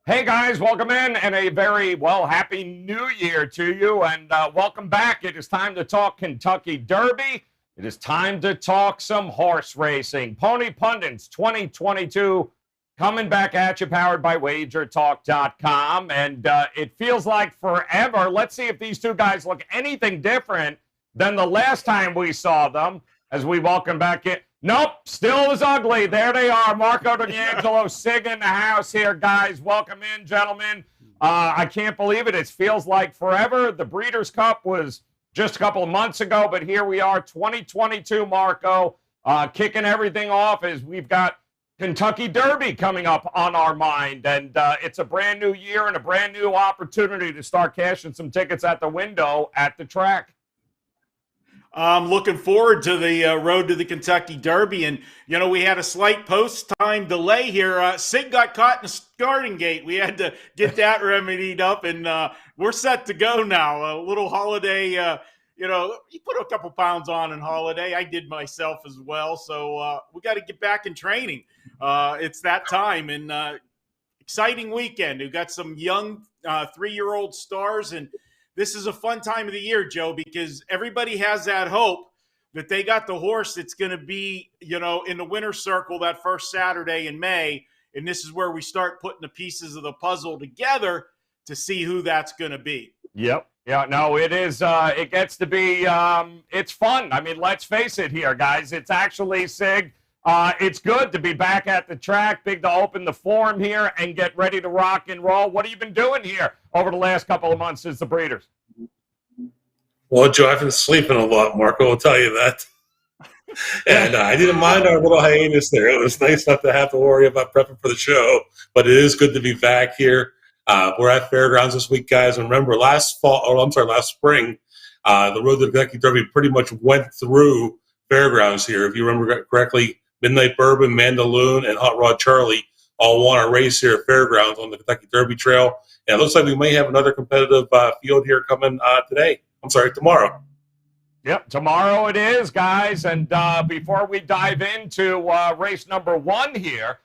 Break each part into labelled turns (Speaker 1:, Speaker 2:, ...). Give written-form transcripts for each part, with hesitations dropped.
Speaker 1: Hey guys, welcome in and a very happy new year to you and welcome back. It is time to talk Kentucky Derby. It is time to talk some horse racing. Pony Pundits 2022 coming back at you, powered by WagerTalk.com. And it feels like forever. Let's see if these two guys look anything different than the last time we saw them as we welcome back in. Nope, still as ugly. There they are. Marco and Sig in the house here, guys. Welcome in, gentlemen. I can't believe it. It feels like forever. The Breeders' Cup was just a couple of months ago, but here we are, 2022, Marco, kicking everything off as we've got Kentucky Derby coming up on our mind. And it's a brand new year and a brand new opportunity to start cashing some tickets at the window at the track.
Speaker 2: I'm looking forward to the road to the Kentucky Derby. And, you know, we had a slight post-time delay here. Sig got caught in the starting gate. We had to get that remedied up, and we're set to go now. A little holiday, you put a couple pounds on in holiday. I did myself as well. So we got to get back in training. It's that time. And exciting weekend. We've got some young 3-year-old stars, and this is a fun time of the year, Joe, because everybody has that hope that they got the horse that's going to be, in the winner's circle that first Saturday in May. And this is where we start putting the pieces of the puzzle together to see who that's going to be.
Speaker 1: Yep. Yeah, no, it is. It gets to be, it's fun. I mean, let's face it here, guys. It's actually, Sig, it's good to be back at the track, big to open the forum here and get ready to rock and roll. What have you been doing here over the last couple of months as the Breeders?
Speaker 3: Well, Joe, I've been sleeping a lot, Marco, will tell you that. And I didn't mind our little hiatus there. It was nice not to have to worry about prepping for the show, but it is good to be back here. We're at Fairgrounds this week, guys. And remember, last spring, the Road to the Kentucky Derby pretty much went through Fairgrounds here. If you remember correctly, Midnight Bourbon, Mandaloon, and Hot Rod Charlie all won a race here at Fairgrounds on the Kentucky Derby Trail. And it looks like we may have another competitive field here coming tomorrow.
Speaker 1: Yep, tomorrow it is, guys. And before we dive into race number 1 here,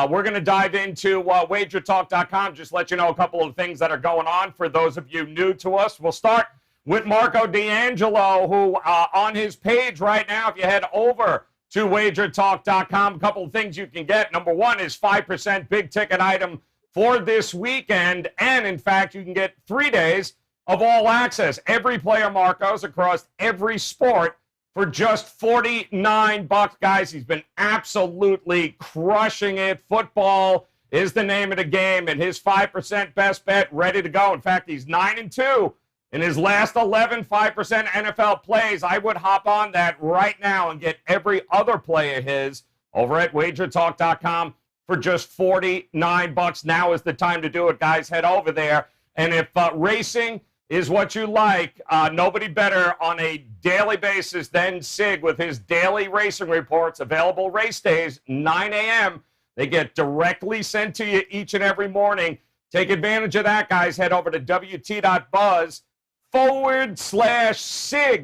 Speaker 1: we're going to dive into WagerTalk.com. Just let you know a couple of things that are going on for those of you new to us. We'll start with Marco D'Angelo, who on his page right now, if you head over to WagerTalk.com, a couple of things you can get. Number 1 is 5% big ticket item for this weekend. And in fact, you can get 3 days of all access. Every player, Marcos, across every sport for just $49, guys. He's been absolutely crushing it. Football is the name of the game, and his 5% best bet ready to go. In fact, he's 9-2 in his last 11 5% NFL plays. I would hop on that right now and get every other play of his over at WagerTalk.com for just $49. Now is the time to do it, guys. Head over there. And if racing is what you like, nobody better on a daily basis than Sig with his daily racing reports, available race days, 9 a.m. They get directly sent to you each and every morning. Take advantage of that, guys. Head over to WT.buzz/Sig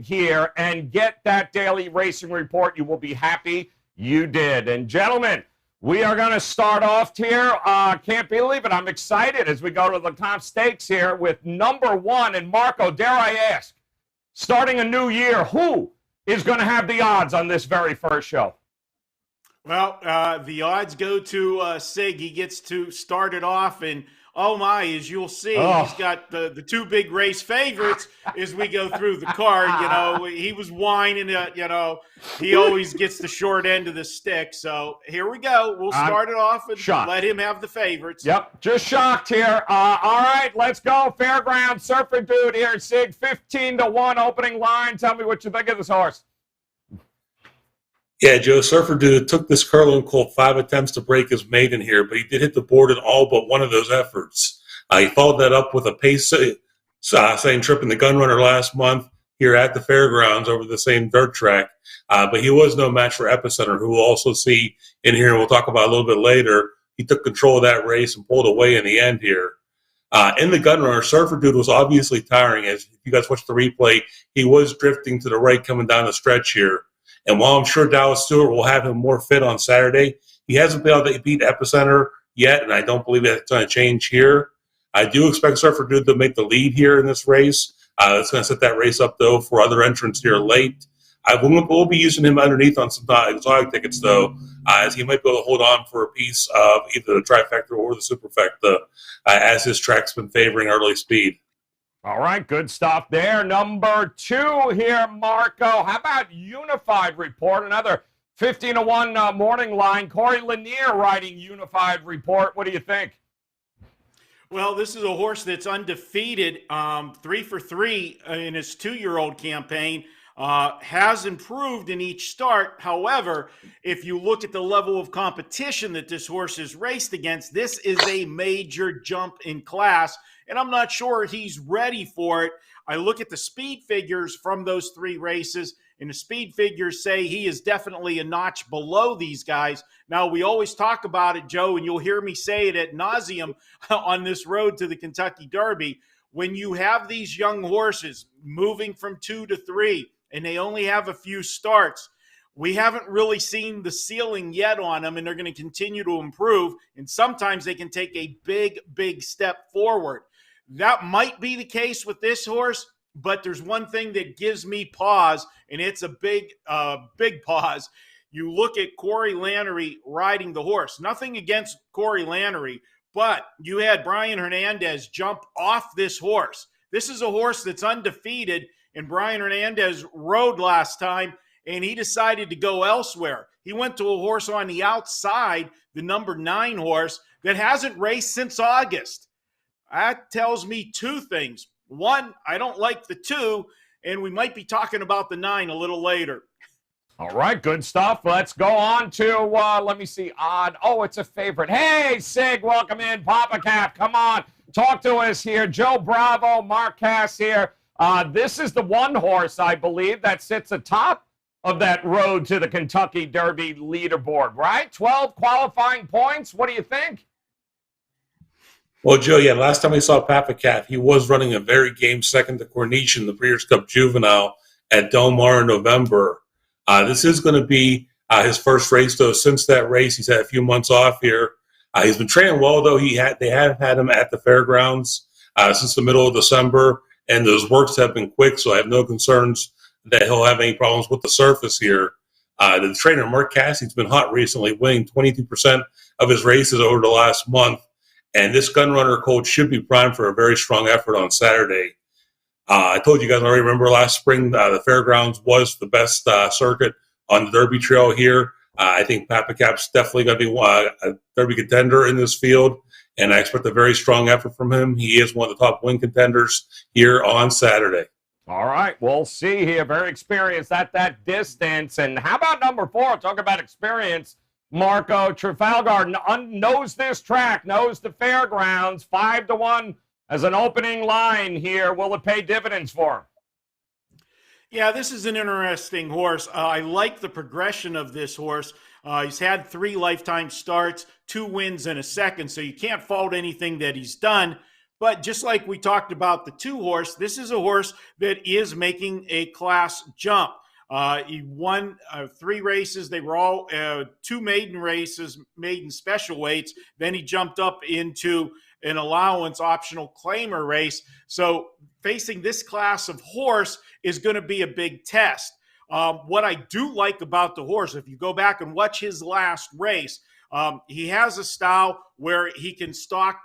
Speaker 1: here and get that daily racing report. You will be happy you did. And gentlemen, we are going to start off here. Can't believe it. I'm excited as we go to the Lecomte Stakes here with number 1. And Marco, dare I ask, starting a new year, who is going to have the odds on this very first show?
Speaker 2: Well, the odds go to Sig. He gets to start it off, and oh my, as you'll see, he's got the 2 big race favorites as we go through the card. He was whining, he always gets the short end of the stick. So here we go. We'll start it off and let him have the favorites.
Speaker 1: Yep, just shocked here. All right, let's go. Fairground Surfer Dude here, Sig, 15-1 opening line. Tell me what you think of this horse.
Speaker 3: Yeah, Joe, Surfer Dude took this curling colt 5 attempts to break his maiden here, but he did hit the board in all but one of those efforts. He followed that up with a pace same trip in the Gun Runner last month here at the Fairgrounds over the same dirt track. But he was no match for Epicenter, who we'll also see in here, and we'll talk about a little bit later. He took control of that race and pulled away in the end here. In the Gun Runner, Surfer Dude was obviously tiring. As if you guys watched the replay, he was drifting to the right coming down the stretch here. And while I'm sure Dallas Stewart will have him more fit on Saturday, he hasn't been able to beat Epicenter yet, and I don't believe that's going to change here. I do expect Surfer Dude to make the lead here in this race. It's going to set that race up, though, for other entrants here late. I will be using him underneath on some exotic tickets, though, as he might be able to hold on for a piece of either the trifecta or the superfecta, as his track's been favoring early speed.
Speaker 1: All right, good stuff there. Number 2 here, Marco. How about Unified Report? Another 15-1 morning line. Corey Lanier riding Unified Report. What do you think?
Speaker 2: Well, this is a horse that's undefeated, 3 for 3 in his 2-year-old campaign. Has improved in each start. However, if you look at the level of competition that this horse is raced against, this is a major jump in class, and I'm not sure he's ready for it. I look at the speed figures from those 3 races, and the speed figures say he is definitely a notch below these guys. Now, we always talk about it, Joe, and you'll hear me say it ad nauseum on this road to the Kentucky Derby. When you have these young horses moving from 2 to 3, and they only have a few starts, we haven't really seen the ceiling yet on them, and they're going to continue to improve, and sometimes they can take a big step forward. That might be the case with this horse, but there's one thing that gives me pause, and it's a big pause. You look at Corey Lanerie riding the horse. Nothing against Corey Lanerie, but you had Brian Hernandez jump off this horse. This is a horse that's undefeated, and Brian Hernandez rode last time, and he decided to go elsewhere. He went to a horse on the outside, the number 9 horse, that hasn't raced since August. That tells me 2 things. 1, I don't like the 2, and we might be talking about the 9 a little later.
Speaker 1: All right, good stuff. Let's go on to, let me see, odd. Oh, it's a favorite. Hey, Sig, welcome in. Pappacap, come on. Talk to us here. Joe Bravo, Mark Casse here. This is the one horse, I believe, that sits atop of that road to the Kentucky Derby leaderboard, right? 12 qualifying points. What do you think?
Speaker 3: Well, Joe, yeah, last time we saw Pappacap, he was running a very game second to Corniche in the Breeders' Cup Juvenile at Del Mar in November. This is going to be his first race, though. Since that race, he's had a few months off here. He's been training well, though. They have had him at the fairgrounds since the middle of December, and those works have been quick, so I have no concerns that he'll have any problems with the surface here. The trainer, Mark Casse, has been hot recently, winning 22% of his races over the last month, and this gunrunner colt should be primed for a very strong effort on Saturday. I told you guys already, remember last spring, the fairgrounds was the best circuit on the Derby trail here. I think Pappacap's definitely going to be a Derby contender in this field, and I expect a very strong effort from him. He is one of the top win contenders here on Saturday.
Speaker 1: All right, we'll see here. Very experienced at that distance. And how about number 4? Talk about experience. Marco Trafalgar knows this track, knows the fairgrounds. 5-1 as an opening line here. Will it pay dividends for him?
Speaker 2: Yeah, this is an interesting horse. I like the progression of this horse. He's had 3 lifetime starts, 2 wins and a second, so you can't fault anything that he's done. But just like we talked about the 2 horse, this is a horse that is making a class jump. He won 3 races. They were all 2 maiden races, maiden special weights. Then he jumped up into an allowance optional claimer race. So facing this class of horse is going to be a big test. What I do like about the horse, if you go back and watch his last race, he has a style where he can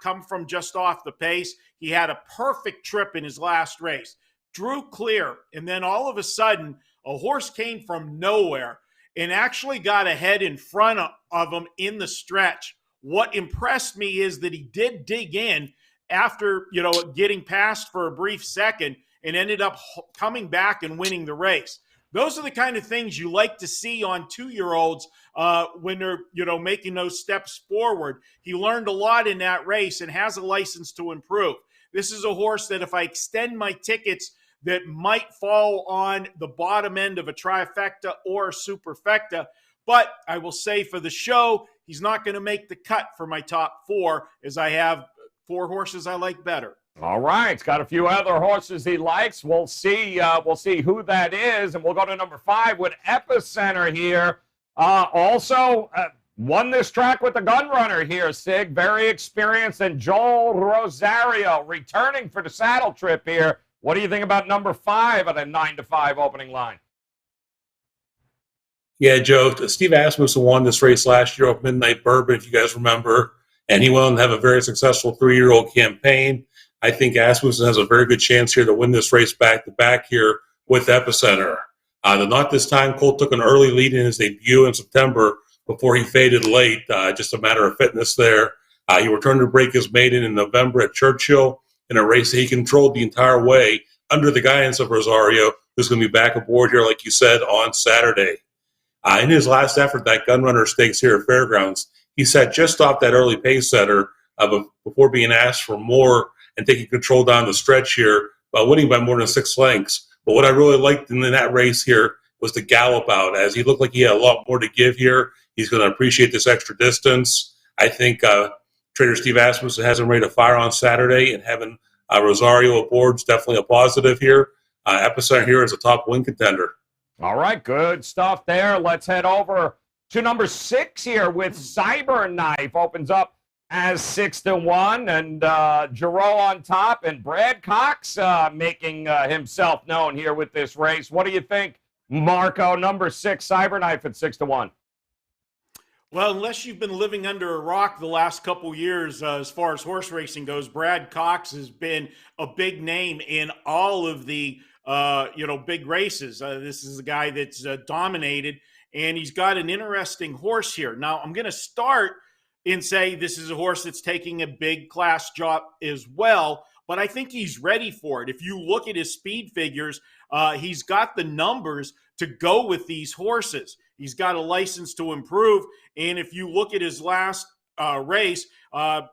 Speaker 2: come from just off the pace. He had a perfect trip in his last race, drew clear, and then all of a sudden, a horse came from nowhere and actually got ahead in front of him in the stretch. What impressed me is that he did dig in after, getting past for a brief second and ended up coming back and winning the race. Those are the kind of things you like to see on 2-year-olds when they're, making those steps forward. He learned a lot in that race and has a license to improve. This is a horse that if I extend my tickets that might fall on the bottom end of a trifecta or a superfecta, but I will say for the show, he's not going to make the cut for my top 4, as I have 4 horses I like better.
Speaker 1: All right, he's got a few other horses he likes. We'll see who that is, and we'll go to number 5 with Epicenter here. Also, Won this track with the gun runner here, Sig. Very experienced. And Joel Rosario returning for the saddle trip here. What do you think about number 5 at a 9-5 opening line?
Speaker 3: Yeah, Joe, Steve Asmussen won this race last year at Midnight Bourbon, if you guys remember, and he went on to have a very successful 3-year-old campaign. I think Asmussen has a very good chance here to win this race back-to-back here with Epicenter. The Not This Time Colt took an early lead in his debut in September before he faded late, just a matter of fitness there. He returned to break his maiden in November at Churchill in a race that he controlled the entire way under the guidance of Rosario, who's going to be back aboard here, like you said, on Saturday. In his last effort, that Gun Runner Stakes here at Fairgrounds, he sat just off that early pace setter before being asked for more and taking control down the stretch here, winning by more than 6 lengths. But what I really liked in that race here was the gallop out, as he looked like he had a lot more to give here. He's going to appreciate this extra distance. I think Trader Steve Asmussen has him ready to fire on Saturday, and having Rosario aboard is definitely a positive here. Epicenter here is a top win contender.
Speaker 1: All right, good stuff there. Let's head over to number 6 here with Cyberknife. Opens up as 6-1, and Giroux on top, and Brad Cox making himself known here with this race. What do you think, Marco? Number 6, Cyberknife at 6-1.
Speaker 2: Well, unless you've been living under a rock the last couple years as far as horse racing goes, Brad Cox has been a big name in all of the big races. This is a guy that's dominated, and he's got an interesting horse here. Now, I'm going to start and say this is a horse that's taking a big class job as well, but I think he's ready for it. If you look at his speed figures, he's got the numbers to go with these horses. He's got a license to improve, and if you look at his last race,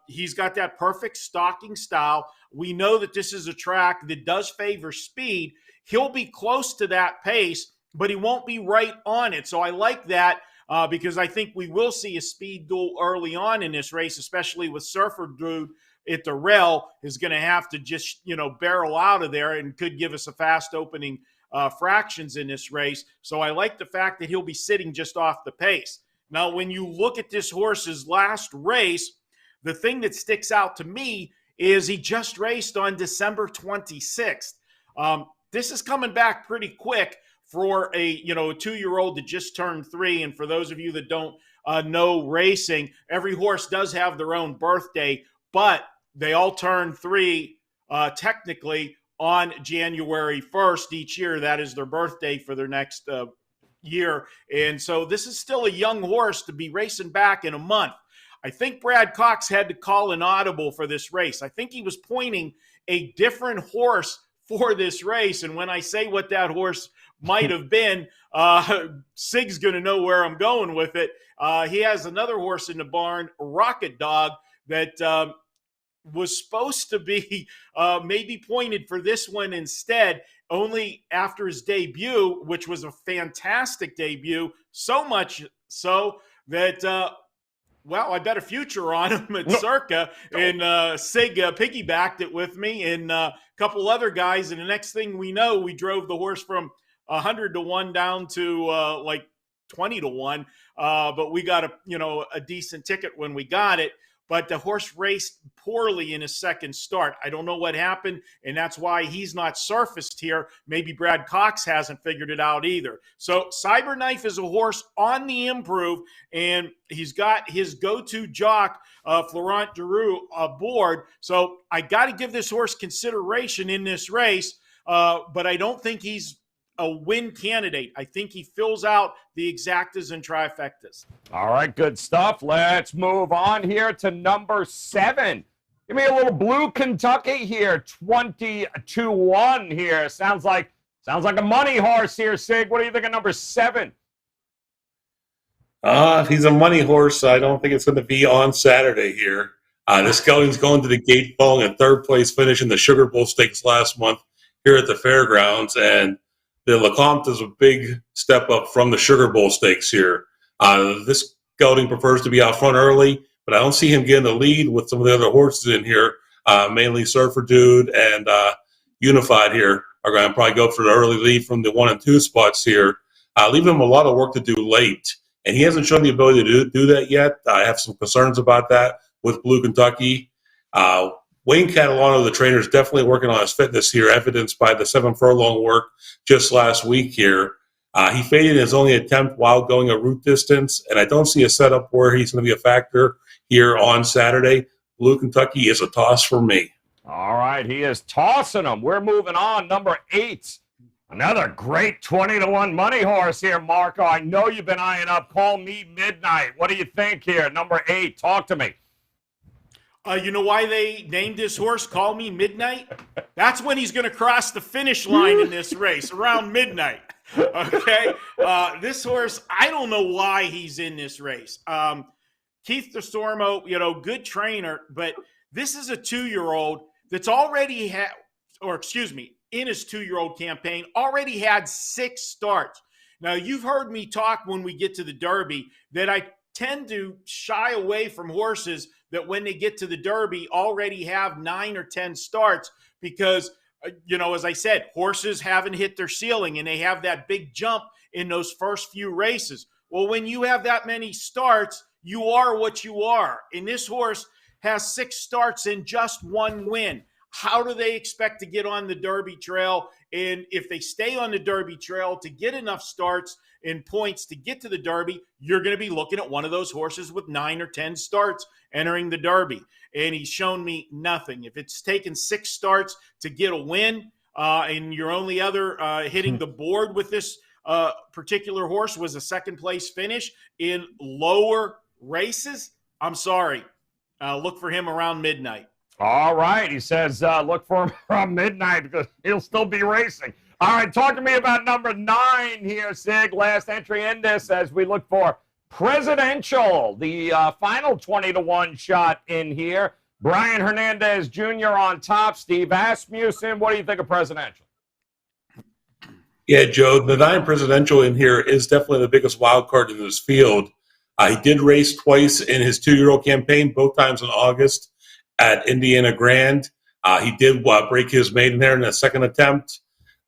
Speaker 2: he's got that perfect stalking style. We know that this is a track that does favor speed. He'll be close to that pace, but he won't be right on it. So I like that because I think we will see a speed duel early on in this race, especially with Surfer Dude at the rail is going to have to just, barrel out of there and could give us a fast opening fractions in this race. So I like the fact that he'll be sitting just off the pace. Now, when you look at this horse's last race, the thing that sticks out to me is he just raced on December 26th. This is coming back pretty quick for a 2-year-old that just turned 3. And for those of you that don't know racing, every horse does have their own birthday, but they all turn 3 technically on January 1st each year. That is their birthday for their next year. And so this is still a young horse to be racing back in a month. I think Brad Cox had to call an audible for this race. I think he was pointing a different horse for this race. And when I say what that horse might have been, Sig's going to know where I'm going with it. He has another horse in the barn, Rocket Dog, that was supposed to be maybe pointed for this one instead, only after his debut, which was a fantastic debut, so much so that I bet a future on him at Circa, and Sig piggybacked it with me and a couple other guys, and the next thing we know, we drove the horse from 100-1 down to 20-1, but we got a decent ticket when we got it. But the horse raced poorly in his second start. I don't know what happened, and that's why he's not surfaced here. Maybe Brad Cox hasn't figured it out either. So Cyberknife is a horse on the improve, and he's got his go-to jock, Florent Giroux, aboard. So I got to give this horse consideration in this race, but I don't think he's a win candidate. I think he fills out the exactas and trifectas.
Speaker 1: All right, good stuff. Let's move on here to number 7. Give me a little Blue Kentucky here, 20-1 here. Sounds like a money horse here, Sig. What do you think of number 7?
Speaker 3: If he's a money horse, I don't think it's going to be on Saturday here. This gelding's going to the gate following a 3rd place finish in the Sugar Bowl Stakes last month here at the fairgrounds, and the Lecomte is a big step up from the Sugar Bowl Stakes here. This gelding prefers to be out front early, but I don't see him getting the lead with some of the other horses in here, mainly Surfer Dude and Unified here are going to probably go for the early lead from the 1 and 2 spots here, leaving him a lot of work to do late. and he hasn't shown the ability to do that yet. I have some concerns about that with Blue Kentucky. Wayne Catalano, the trainer, is definitely working on his fitness here, evidenced by the 7 furlong work just last week here. He faded his only attempt while going a route distance, and I don't see a setup where he's going to be a factor here on Saturday. Blue Kentucky is a toss for me.
Speaker 1: All right, he is tossing them. We're moving on. Number 8. Another great 20-1 money horse here, Marco. I know you've been eyeing up Call Me Midnight. What do you think here? Number 8, talk to me.
Speaker 2: You know why they named this horse Call Me Midnight? That's when he's going to cross the finish line in this race, around midnight. Okay? This horse, I don't know why he's in this race. Keith DeStormo, good trainer, but this is a 2-year-old that's already had, in his 2-year-old campaign, already had 6 starts. Now, you've heard me talk when we get to the Derby that I tend to shy away from horses that when they get to the Derby already have 9 or 10 starts because, as I said, horses haven't hit their ceiling and they have that big jump in those first few races. Well, when you have that many starts, you are what you are. And this horse has 6 starts and just 1 win. How do they expect to get on the Derby trail? And if they stay on the Derby trail to get enough starts and points to get to the Derby, you're going to be looking at one of those horses with 9 or 10 starts entering the Derby. And he's shown me nothing. If it's taken 6 starts to get a win, and your only other hitting the board with this particular horse was a second-place finish in lower races, I'm sorry. Look for him around midnight.
Speaker 1: All right. He says look for him around midnight because he'll still be racing. All right. Talk to me about number 9 here, Sig. Last entry in this as we look for Presidential, the final 20-1 shot in here. Brian Hernandez Jr. on top. Steve Asmussen. What do you think of Presidential?
Speaker 3: Yeah, Joe, the 9 Presidential in here is definitely the biggest wild card in this field. He did race twice in his 2-year-old campaign, both times in August at Indiana Grand. He did break his maiden there in a second attempt.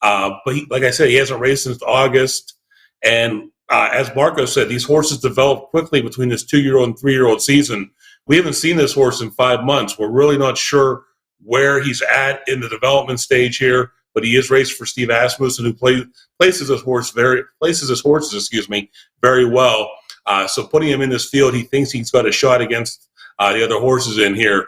Speaker 3: But like I said, he hasn't raced since August. And as Marco said, these horses develop quickly between this 2-year-old and 3-year-old season. We haven't seen this horse in 5 months. We're really not sure where he's at in the development stage here, but he is raced for Steve Asmussen, who places his horses very well. So putting him in this field, he thinks he's got a shot against the other horses in here.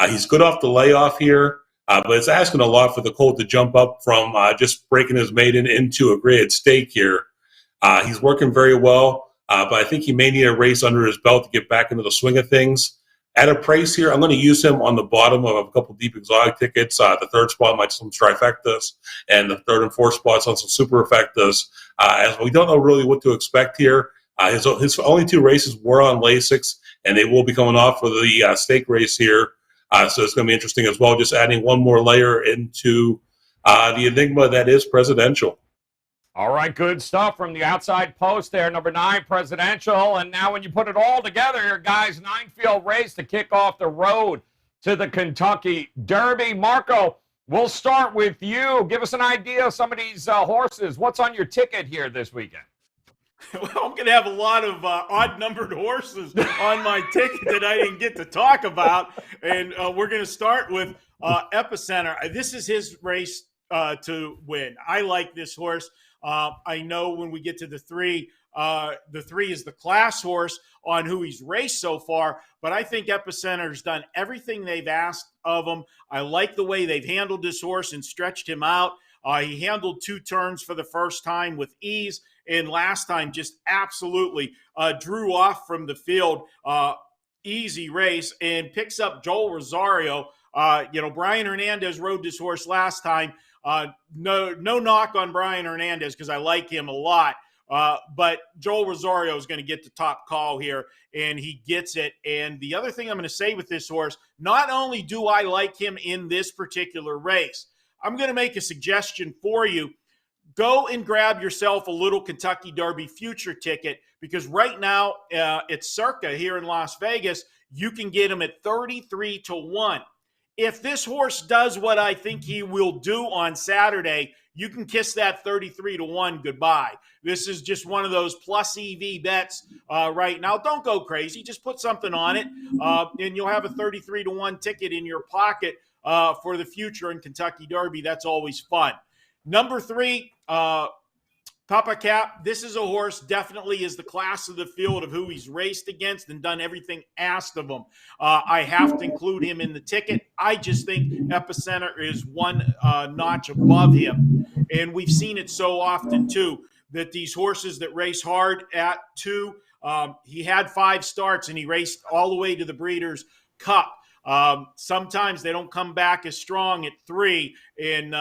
Speaker 3: He's good off the layoff here, but it's asking a lot for the colt to jump up from just breaking his maiden into a graded stake here. He's working very well, but I think he may need a race under his belt to get back into the swing of things. At a price here, I'm going to use him on the bottom of a couple deep exotic tickets. The 3rd spot might some trifectas, and the 3rd and 4th spots on some superfectas. As we don't know really what to expect here. His only 2 races were on Lasix, and they will be coming off for the stake race here. So it's going to be interesting as well, just adding one more layer into the enigma that is Presidential.
Speaker 1: All right, good stuff from the outside post there, number 9, Presidential. And now when you put it all together here, guys, 9-field race to kick off the road to the Kentucky Derby. Marco, we'll start with you. Give us an idea of some of these horses. What's on your ticket here this weekend?
Speaker 2: Well, I'm going to have a lot of odd-numbered horses on my ticket that I didn't get to talk about. And we're going to start with Epicenter. This is his race to win. I like this horse. I know when we get to the 3 is the class horse on who he's raced so far, but I think Epicenter's done everything they've asked of him. I like the way they've handled this horse and stretched him out. He handled 2 turns for the first time with ease, and last time just absolutely drew off from the field. Easy race, and picks up Joel Rosario. Brian Hernandez rode this horse last time. No knock on Brian Hernandez because I like him a lot. But Joel Rosario is going to get the top call here, and he gets it. And the other thing I'm going to say with this horse, not only do I like him in this particular race, I'm going to make a suggestion for you. Go and grab yourself a little Kentucky Derby future ticket, because right now at Circa here in Las Vegas, you can get him at 33-1. if this horse does what I think he will do on Saturday, you can kiss that 33-1 goodbye. This is just one of those plus EV bets right now. Don't go crazy. Just put something on it, and you'll have a 33-1 ticket in your pocket for the future in Kentucky Derby. That's always fun. Number 3, Pappacap. This is a horse, definitely is the class of the field of who he's raced against and done everything asked of him. I have to include him in the ticket. I just think Epicenter is one notch above him. And we've seen it so often, too, that these horses that race hard at 2, he had 5 starts and he raced all the way to the Breeders' Cup. Sometimes they don't come back as strong at 3, and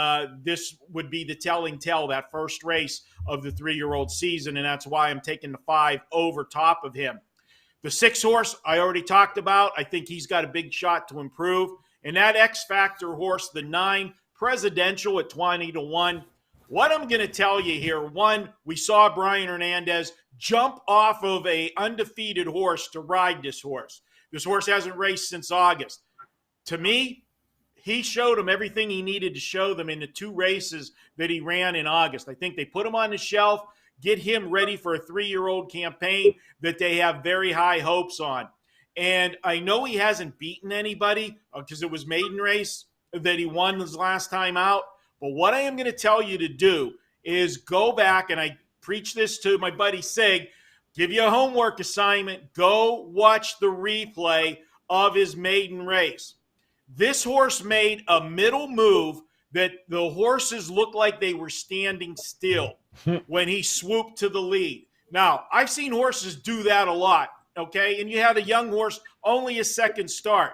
Speaker 2: this would be the telling tale, that first race of the 3-year-old season, and that's why I'm taking the 5 over top of him. The 6 horse I already talked about. I think he's got a big shot to improve. And that X-Factor horse, the 9, Presidential at 20-1. What I'm going to tell you here, one, we saw Brian Hernandez jump off of a undefeated horse to ride this horse. This horse hasn't raced since August. To me, he showed them everything he needed to show them in the 2 races that he ran in August. I think they put him on the shelf, get him ready for a 3-year-old campaign that they have very high hopes on. And I know he hasn't beaten anybody because it was maiden race that he won his last time out. But what I am going to tell you to do is go back, and I preach this to my buddy Sig, give you a homework assignment. Go watch the replay of his maiden race. This horse made a middle move that the horses looked like they were standing still when he swooped to the lead. Now, I've seen horses do that a lot, okay? And you had a young horse, only a second start.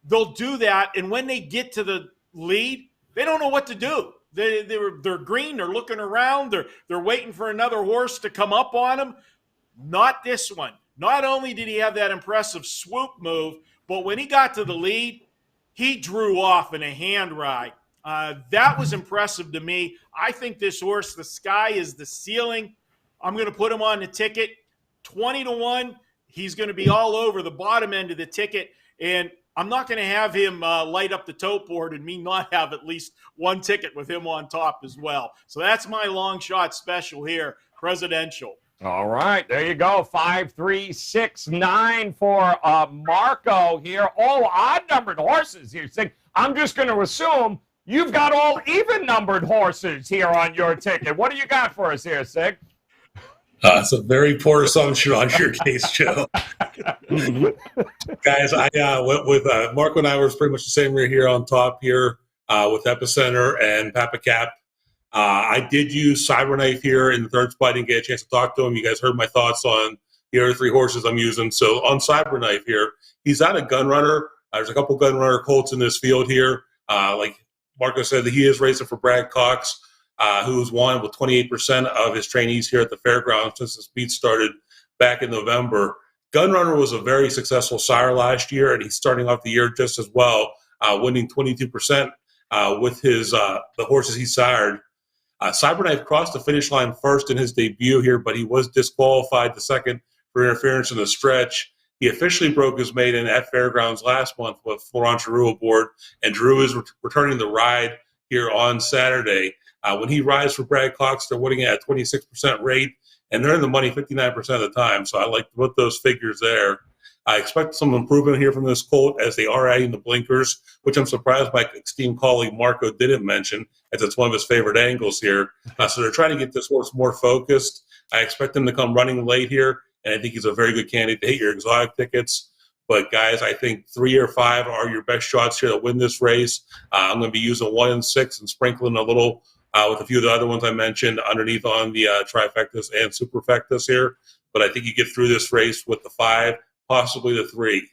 Speaker 2: They'll do that, and when they get to the lead, they don't know what to do. They're green, they're looking around, they're waiting for another horse to come up on them. Not this one. Not only did he have that impressive swoop move, but when he got to the lead, he drew off in a hand ride. That was impressive to me. I think this horse, the sky is the ceiling. I'm going to put him on the ticket. 20-1. He's going to be all over the bottom end of the ticket. And I'm not going to have him light up the tote board and me not have at least one ticket with him on top as well. So that's my long shot special here, Presidential.
Speaker 1: All right, there you go. 5, 3, 6, 9 for Marco here. All odd-numbered horses here. I'm just going to assume you've got all even-numbered horses here on your ticket. What do you got for us here, Sig?
Speaker 3: It's a very poor assumption on your case, Joe. Guys, I went with Marco and I was pretty much the same. We're here on top here with Epicenter and Pappacap. I did use Cyberknife here in the third spot. I didn't get a chance to talk to him. You guys heard my thoughts on the other 3 horses I'm using. So on Cyberknife here, he's not a gun runner. There's a couple gun runner colts in this field here. Like Marco said, that he is racing for Brad Cox, who's won with 28% of his trainees here at the fairgrounds since the speed started back in November. Gunrunner was a very successful sire last year, and he's starting off the year just as well, winning 22% with his the horses he sired. Cyberknife crossed the finish line first in his debut here, but he was disqualified the second for interference in the stretch. He officially broke his maiden at Fairgrounds last month with Florent Giroux aboard, and Giroux is returning the ride here on Saturday. When he rides for Brad Cox, they're winning at a 26% rate, and they're in the money 59% of the time, so I like to put those figures there. I expect some improvement here from this colt as they are adding the blinkers, which I'm surprised my esteemed colleague Marco didn't mention, as it's one of his favorite angles here. So they're trying to get this horse more focused. I expect him to come running late here, and I think he's a very good candidate to hit your exotic tickets. But, guys, I think 3 or 5 are your best shots here to win this race. I'm going to be using 1 and 6 and sprinkling a little with a few of the other ones I mentioned underneath on the trifectas and superfectas here. But I think you get through this race with the 5, possibly the 3.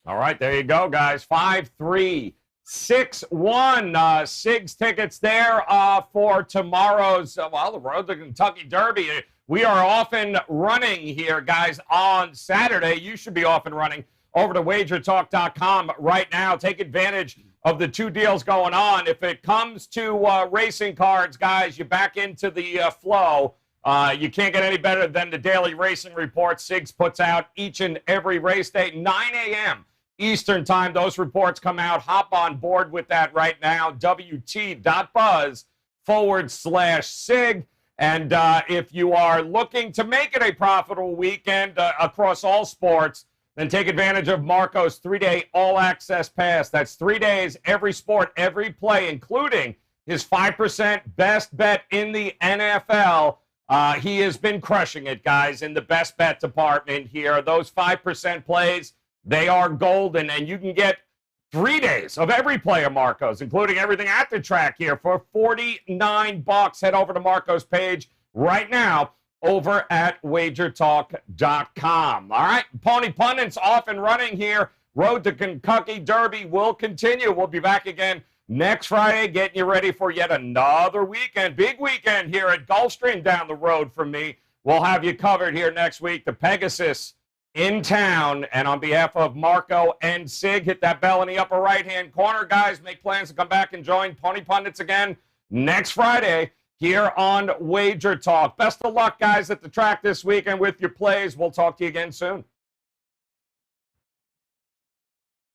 Speaker 1: All right, there you go, guys. 5, 3, 6, 1. Sig's tickets there for tomorrow's, the Road to Kentucky Derby. We are off and running here, guys, on Saturday. You should be off and running over to WagerTalk.com right now. Take advantage of the 2 deals going on. If it comes to racing cards, guys, you're back into the flow. You can't get any better than the daily racing report Sigs puts out each and every race day, 9 a.m. Eastern time. Those reports come out. Hop on board with that right now. WT.buzz/SIG. And if you are looking to make it a profitable weekend across all sports, then take advantage of Marco's 3-day all-access pass. That's 3 days, every sport, every play, including his 5% best bet in the NFL. He has been crushing it, guys, in the best bet department here. Those 5% plays, they are golden, and you can get 3 days of every play of Marco's, including everything at the track here, for $49. Head over to Marco's page right now over at WagerTalk.com. All right, Pony Pundits off and running here. Road to Kentucky Derby will continue. We'll be back again next Friday, getting you ready for yet another weekend. Big weekend here at Gulfstream down the road from me. We'll have you covered here next week. The Pegasus in town. And on behalf of Marco and Sig, hit that bell in the upper right-hand corner, guys. Make plans to come back and join Pony Pundits again next Friday here on Wager Talk. Best of luck, guys, at the track this weekend with your plays. We'll talk to you again soon.